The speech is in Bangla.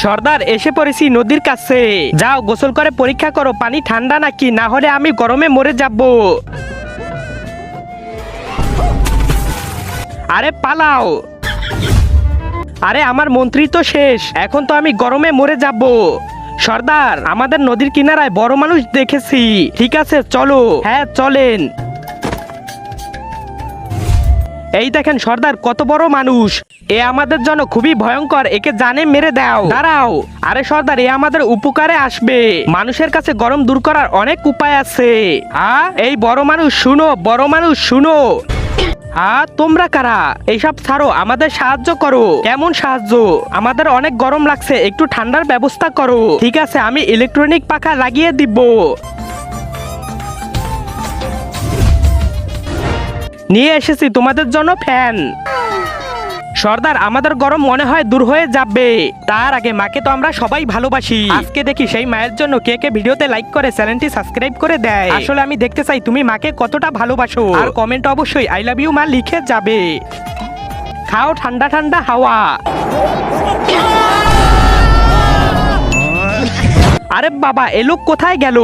সর্দার এসে পড়েছি নদীর কাছে। যাও গোসল করে পরীক্ষা করো পানি ঠান্ডা নাকি, না হলে আমি গরমে মরে যাব। আরে পালাও। আরে আমার মন্ত্রী তো শেষ, এখন তো আমি গরমে মরে যাব। সর্দার আমাদের নদীর কিনারায় বড় মানুষ দেখেছি। ঠিক আছে চলো। হ্যাঁ চলেন। এই দেখেন সর্দার কত বড় মানুষ। এ আমাদের জন্য খুবই ভয়ঙ্কর, একে জানে মেরে দাও। দাঁড়াও। আরে সর্দার এ আমাদের উপকারে আসবে। মানুষের কাছে গরম দূর করার অনেক উপায় আছে। এই বড় মানুষ শুনো, বড় মানুষ শুনো। তোমরা কারা? এইসব ছাড়ো, আমাদের সাহায্য করো। কেমন সাহায্য? আমাদের অনেক গরম লাগছে, একটু ঠান্ডার ব্যবস্থা করো। ঠিক আছে আমি ইলেকট্রনিক পাখা লাগিয়ে দিব। নিয়ে এসেছি তোমাদের জন্য ফ্যান। সর্দার আমাদের গরম মনে হয় দূর হয়ে যাবে। তার আগে মাকে তো আমরা সবাই ভালোবাসি। আজকে দেখি সেই মায়ের জন্য কে কে ভিডিওতে লাইক করে চ্যানেলটি সাবস্ক্রাইব করে দেয়। আসলে আমি দেখতে চাই তুমি মাকে কতটা ভালোবাসো। আর কমেন্ট অবশ্যই আই লাভ ইউ মা লিখে যাবে। খাও ঠান্ডা ঠান্ডা হাওয়া। আরে বাবা এ লোক কোথায় গেল?